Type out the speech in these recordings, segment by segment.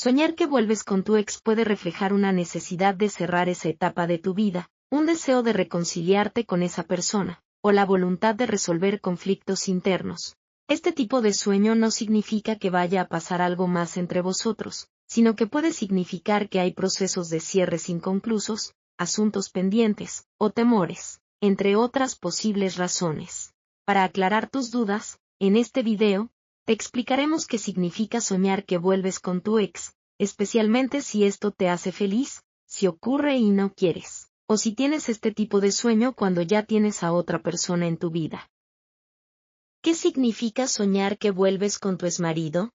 Soñar que vuelves con tu ex puede reflejar una necesidad de cerrar esa etapa de tu vida, un deseo de reconciliarte con esa persona, o la voluntad de resolver conflictos internos. Este tipo de sueño no significa que vaya a pasar algo más entre vosotros, sino que puede significar que hay procesos de cierres inconclusos, asuntos pendientes, o temores, entre otras posibles razones. Para aclarar tus dudas, en este video, te explicaremos qué significa soñar que vuelves con tu ex, especialmente si esto te hace feliz, si ocurre y no quieres, o si tienes este tipo de sueño cuando ya tienes a otra persona en tu vida. ¿Qué significa soñar que vuelves con tu exmarido?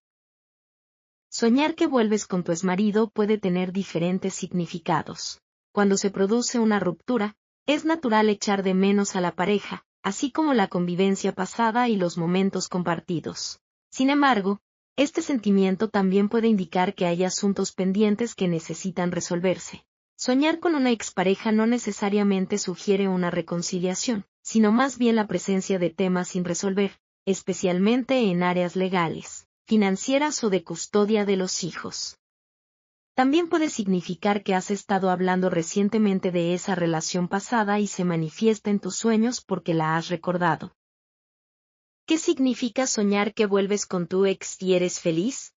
Soñar que vuelves con tu exmarido puede tener diferentes significados. Cuando se produce una ruptura, es natural echar de menos a la pareja, así como la convivencia pasada y los momentos compartidos. Sin embargo, este sentimiento también puede indicar que hay asuntos pendientes que necesitan resolverse. Soñar con una expareja no necesariamente sugiere una reconciliación, sino más bien la presencia de temas sin resolver, especialmente en áreas legales, financieras o de custodia de los hijos. También puede significar que has estado hablando recientemente de esa relación pasada y se manifiesta en tus sueños porque la has recordado. ¿Qué significa soñar que vuelves con tu ex y eres feliz?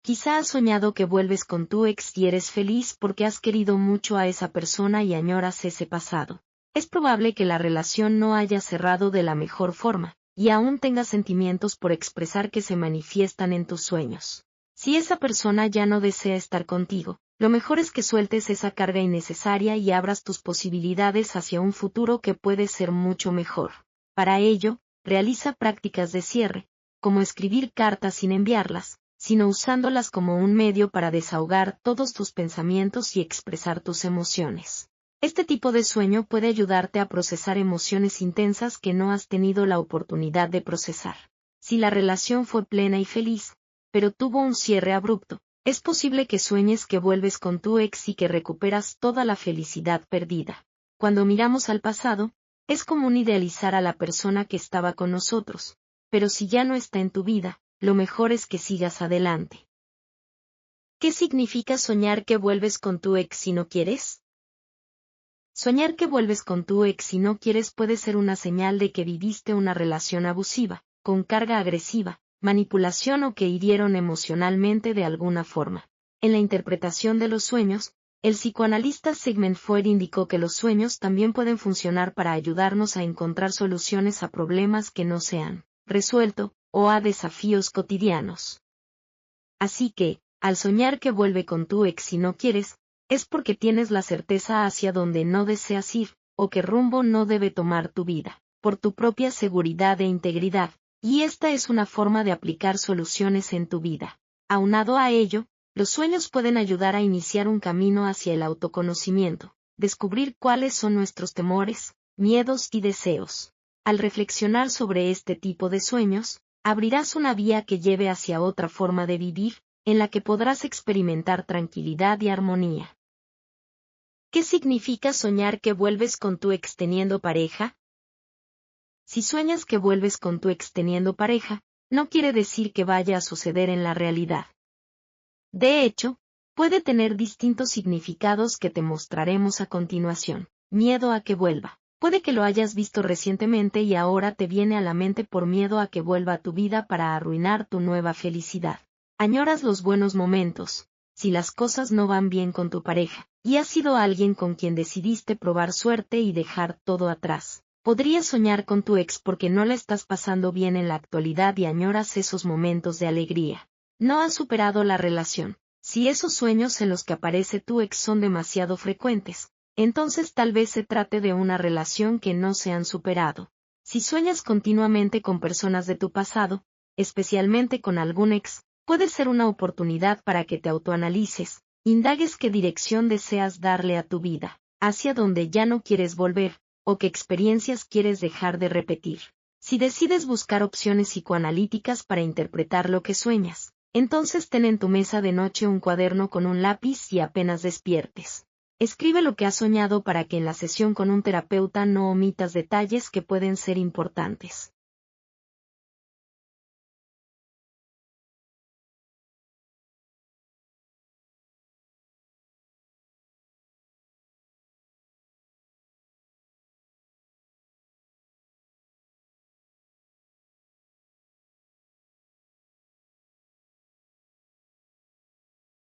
Quizá has soñado que vuelves con tu ex y eres feliz porque has querido mucho a esa persona y añoras ese pasado. Es probable que la relación no haya cerrado de la mejor forma, y aún tengas sentimientos por expresar que se manifiestan en tus sueños. Si esa persona ya no desea estar contigo, lo mejor es que sueltes esa carga innecesaria y abras tus posibilidades hacia un futuro que puede ser mucho mejor. Para ello, realiza prácticas de cierre, como escribir cartas sin enviarlas, sino usándolas como un medio para desahogar todos tus pensamientos y expresar tus emociones. Este tipo de sueño puede ayudarte a procesar emociones intensas que no has tenido la oportunidad de procesar. Si la relación fue plena y feliz, pero tuvo un cierre abrupto, es posible que sueñes que vuelves con tu ex y que recuperas toda la felicidad perdida. Cuando miramos al pasado, es común idealizar a la persona que estaba con nosotros, pero si ya no está en tu vida, lo mejor es que sigas adelante. ¿Qué significa soñar que vuelves con tu ex si no quieres? Soñar que vuelves con tu ex si no quieres puede ser una señal de que viviste una relación abusiva, con carga agresiva, manipulación o que hirieron emocionalmente de alguna forma. En la interpretación de los sueños, el psicoanalista Sigmund Freud indicó que los sueños también pueden funcionar para ayudarnos a encontrar soluciones a problemas que no se han resuelto, o a desafíos cotidianos. Así que, al soñar que vuelve con tu ex si no quieres, es porque tienes la certeza hacia donde no deseas ir, o qué rumbo no debe tomar tu vida, por tu propia seguridad e integridad, y esta es una forma de aplicar soluciones en tu vida. Aunado a ello, los sueños pueden ayudar a iniciar un camino hacia el autoconocimiento, descubrir cuáles son nuestros temores, miedos y deseos. Al reflexionar sobre este tipo de sueños, abrirás una vía que lleve hacia otra forma de vivir, en la que podrás experimentar tranquilidad y armonía. ¿Qué significa soñar que vuelves con tu ex teniendo pareja? Si sueñas que vuelves con tu ex teniendo pareja, no quiere decir que vaya a suceder en la realidad. De hecho, puede tener distintos significados que te mostraremos a continuación. Miedo a que vuelva. Puede que lo hayas visto recientemente y ahora te viene a la mente por miedo a que vuelva a tu vida para arruinar tu nueva felicidad. Añoras los buenos momentos, si las cosas no van bien con tu pareja, y has sido alguien con quien decidiste probar suerte y dejar todo atrás. Podrías soñar con tu ex porque no la estás pasando bien en la actualidad y añoras esos momentos de alegría. No has superado la relación. Si esos sueños en los que aparece tu ex son demasiado frecuentes, entonces tal vez se trate de una relación que no se han superado. Si sueñas continuamente con personas de tu pasado, especialmente con algún ex, puede ser una oportunidad para que te autoanalices, indagues qué dirección deseas darle a tu vida, hacia donde ya no quieres volver, o qué experiencias quieres dejar de repetir. Si decides buscar opciones psicoanalíticas para interpretar lo que sueñas, entonces ten en tu mesa de noche un cuaderno con un lápiz y apenas despiertes. Escribe lo que has soñado para que en la sesión con un terapeuta no omitas detalles que pueden ser importantes.